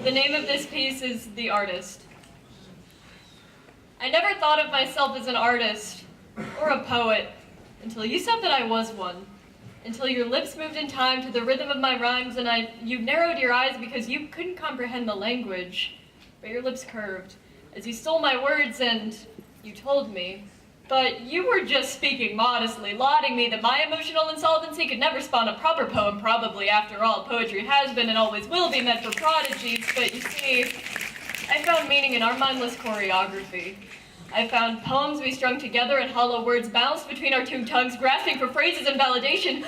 The name of this piece is The Artist. I never thought of myself as an artist or a poet until you said that I was one. Until your lips moved in time to the rhythm of my rhymes and you narrowed your eyes because you couldn't comprehend the language. But your lips curved as you stole my words and you told me. But you were just speaking modestly, lauding me that my emotional insolvency could never spawn a proper poem, probably. After all, poetry has been and always will be meant for prodigies. But you see, I found meaning in our mindless choreography. I found poems we strung together and hollow words bounced between our two tongues, grasping for phrases and validation,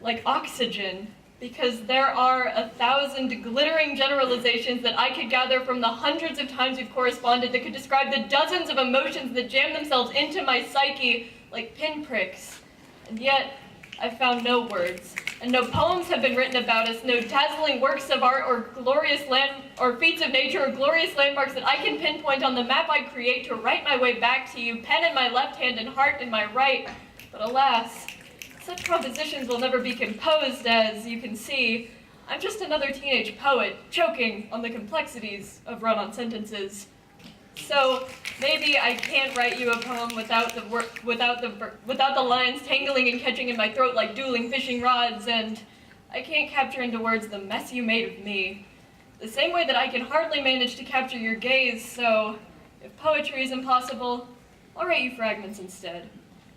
like oxygen. Because there are 1,000 glittering generalizations that I could gather from the hundreds of times we've corresponded that could describe the dozens of emotions that jam themselves into my psyche like pinpricks. And yet, I found no words, and no poems have been written about us, no dazzling works of art or feats of nature or glorious landmarks that I can pinpoint on the map I create to write my way back to you, pen in my left hand and heart in my right. But alas, such compositions will never be composed, as you can see. I'm just another teenage poet, choking on the complexities of run-on sentences. So maybe I can't write you a poem without the lines tangling and catching in my throat like dueling fishing rods, and I can't capture into words the mess you made of me. The same way that I can hardly manage to capture your gaze, so if poetry is impossible, I'll write you fragments instead.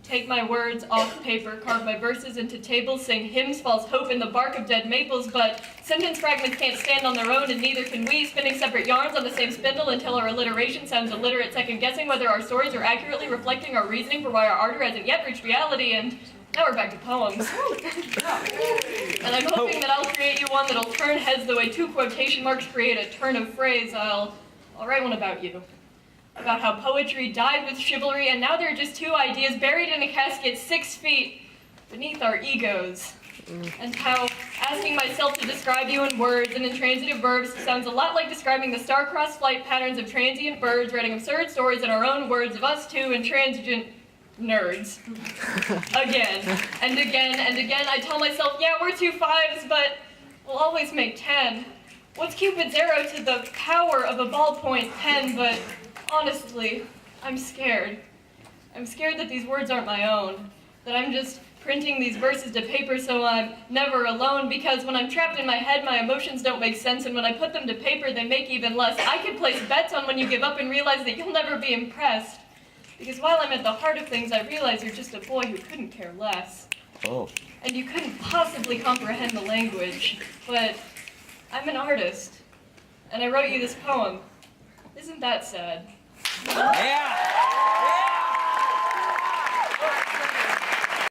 Take my words off paper, carve my verses into tables, sing hymns, false hope in the bark of dead maples, but sentence fragments can't stand on their own, and neither can we, spinning separate yarns on the same spindle until our alliteration sounds illiterate, second-guessing whether our stories are accurately reflecting our reasoning for why our ardor hasn't yet reached reality, and now we're back to poems. And I'm hoping that I'll create you one that'll turn heads the way two quotation marks create a turn of phrase. I'll write one about you. About how poetry died with chivalry, and now there are just two ideas buried in a casket 6 feet beneath our egos. And how asking myself to describe you in words and intransitive verbs sounds a lot like describing the star-crossed flight patterns of transient birds, writing absurd stories in our own words of us two intransigent nerds. Again, and again, and again, I tell myself, yeah, we're 2 5s, but we'll always make 10. What's Cupid's arrow to the power of a ballpoint pen? But honestly, I'm scared. I'm scared that these words aren't my own, that I'm just printing these verses to paper so I'm never alone, because when I'm trapped in my head, my emotions don't make sense, and when I put them to paper, they make even less. I could place bets on when you give up and realize that you'll never be impressed, because while I'm at the heart of things, I realize you're just a boy who couldn't care less. Oh. And you couldn't possibly comprehend the language, but I'm an artist, and I wrote you this poem. Isn't that sad? Yeah!